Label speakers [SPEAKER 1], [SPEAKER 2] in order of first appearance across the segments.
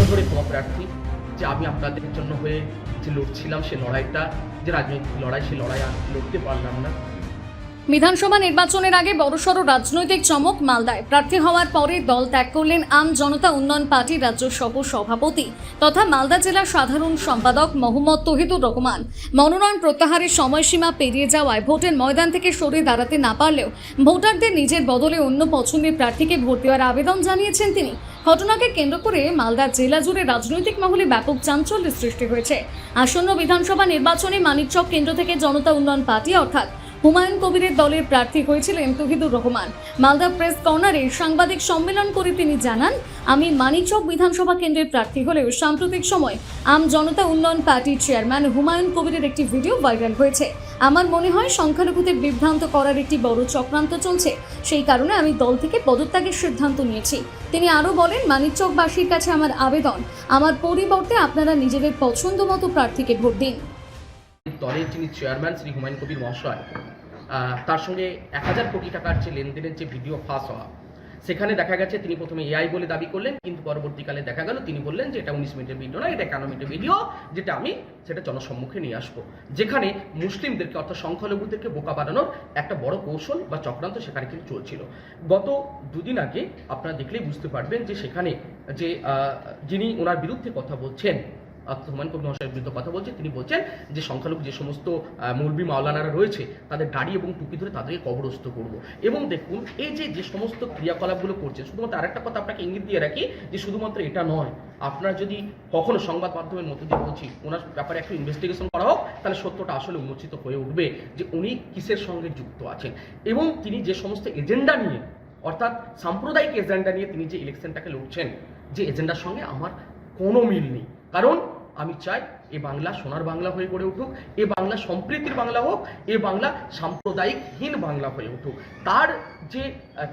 [SPEAKER 1] করজোড়ে ক্ষমা প্রার্থী যে আমি আপনাদের জন্য হয়ে যে লড়ছিলাম সে লড়াইটা, যে রাজনৈতিক লড়াই, সে লড়াই আর লড়তে পারলাম না।
[SPEAKER 2] বিধানসভা নির্বাচনের আগে বড়সড় রাজনৈতিক চমক মালদায়। প্রার্থী হওয়ার পরে দল ত্যাগ করলেন আম জনতা উন্নয়ন পার্টির রাজ্য সহ সভাপতি তথা মালদা জেলার সাধারণ সম্পাদক মোহাম্মদ তহিদুর রহমান। মনোনয়ন প্রত্যাহারের সময়সীমা পেরিয়ে যাওয়ায় ভোটের ময়দান থেকে সরে দাঁড়াতে না পারলেও ভোটারদের নিজের বদলে অন্য পছন্দের প্রার্থীকে ভোট দেওয়ার আবেদন জানিয়েছেন তিনি। ঘটনাকে কেন্দ্র করে মালদা জেলা জুড়ে রাজনৈতিক মহলে ব্যাপক চাঞ্চল্যের সৃষ্টি হয়েছে। আসন্ন বিধানসভা নির্বাচনে মানিকচক কেন্দ্র থেকে জনতা উন্নয়ন পার্টি অর্থাৎ হুমায়ুন কবিরের দলের প্রার্থী হয়েছিলেন তহিদুর রহমান। মালদা প্রেস কর্নারে সাংবাদিক সম্মেলন করে তিনি জানান, আমি মানিকচক বিধানসভা কেন্দ্রের প্রার্থী হলেও সাম্প্রতিক সময় আম জনতা উন্নয়ন পার্টির চেয়ারম্যান হুমায়ুন কবিরের একটি ভিডিও ভাইরাল হয়েছে। আমার মনে হয় সংখ্যালঘুদের বিভ্রান্ত করার একটি বড় চক্রান্ত চলছে, সেই কারণে আমি দল থেকে পদত্যাগের সিদ্ধান্ত নিয়েছি। তিনি আরও বলেন, মানিকচকবাসীর কাছে আমার আবেদন, আমার পরিবর্তে আপনারা নিজেদের পছন্দ মতো প্রার্থীকে ভোট দিন।
[SPEAKER 1] দলের যিনি চেয়ারম্যান শ্রী হুমায়ুন কবির মহাশয়, তার সঙ্গে 1000 কোটি টাকার যে লেনদেনের যে ভিডিও ফাঁস হওয়া, সেখানে দেখা গেছে তিনি প্রথমে এআই বলে দাবি করলেন, কিন্তু পরবর্তীকালে দেখা গেল তিনি বললেন যে এটা 19 মিনিটের ভিডিও না, এটা 51 মিনিটের ভিডিও, যেটা আমি সেটা জনসম্মুখে নিয়ে আসবো। যেখানে মুসলিমদেরকে অর্থাৎ সংখ্যালঘুদেরকে বোকা বানানোর একটা বড় কৌশল বা চক্রান্ত সেখানে কিন্তু চলছিল। গত দুদিন আগে আপনারা দেখলেই বুঝতে পারবেন যে সেখানে যে যিনি ওনার বিরুদ্ধে কথা বলছেন, হুমায়ুন কবির মহাশয়ের বিরুদ্ধে কথা বলছে, তিনি বলছেন যে সংখ্যালঘু যে সমস্ত মৌলবি মাওলানারা রয়েছে তাদের দাড়ি এবং টুপি ধরে তাদেরকে কবরস্থ করব। এবং দেখুন এই যে সমস্ত ক্রিয়াকলাপগুলো করছে, শুধুমাত্র আরেকটা কথা আপনাকে ইঙ্গিত দিয়ে রাখি যে শুধুমাত্র এটা নয়, আপনারা যদি কখনো সংবাদ মাধ্যমের মধ্যে দিয়ে বলছি ওনার ব্যাপারে একটু ইনভেস্টিগেশন করা হোক, তাহলে সত্যটা আসলে উন্মোচিত হয়ে উঠবে যে উনি কিসের সঙ্গে যুক্ত আছেন এবং তিনি যে সমস্ত এজেন্ডা নিয়ে, অর্থাৎ সাম্প্রদায়িক এজেন্ডা নিয়ে তিনি যে ইলেকশনটাকে লড়ছেন, যে এজেন্ডার সঙ্গে আমার কোনো মিল নেই। কারণ আমি চাই এ বাংলা সোনার বাংলা হয়ে গড়ে উঠুক, এ বাংলা সম্প্রীতির বাংলা হোক, এ বাংলা সাম্প্রদায়িকহীন বাংলা হয়ে উঠুক। তার যে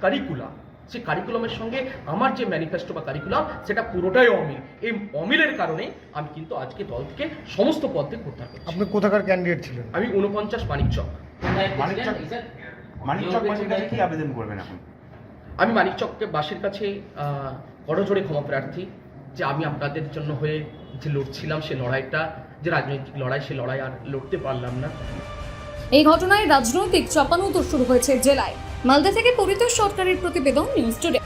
[SPEAKER 1] কারিকুলাম, সে কারিকুলামের সঙ্গে আমার যে ম্যানিফেস্টো বা কারিকুলাম, সেটা পুরোটাই অমিল। এই অমিলের কারণে আমি কিন্তু আজকে দল থেকে সমস্ত পদ থেকে প্রত্যাহার করছি।
[SPEAKER 3] আপনি কোথাকার ক্যান্ডিডেট ছিলেন?
[SPEAKER 1] আমি 49 মানিকচক।
[SPEAKER 4] মানিকচকবাসীর কাছে কি আবেদন করবেন এখন?
[SPEAKER 1] আমি মানিকচককে বাসীর কাছে করজোড়ে ক্ষমা প্রার্থী যে আমি আপনাদের জন্য হয়ে যে লড়ছিলাম সে লড়াইটা, যে রাজনৈতিক লড়াই, সে লড়াই আর লড়তে পারলাম না।
[SPEAKER 2] এই ঘটনায় রাজনৈতিক চাপানুতর শুরু হয়েছে জেলায়। মালদা থেকে পরিতোষ সরকারের প্রতিবেদন, নিউজ টুডে।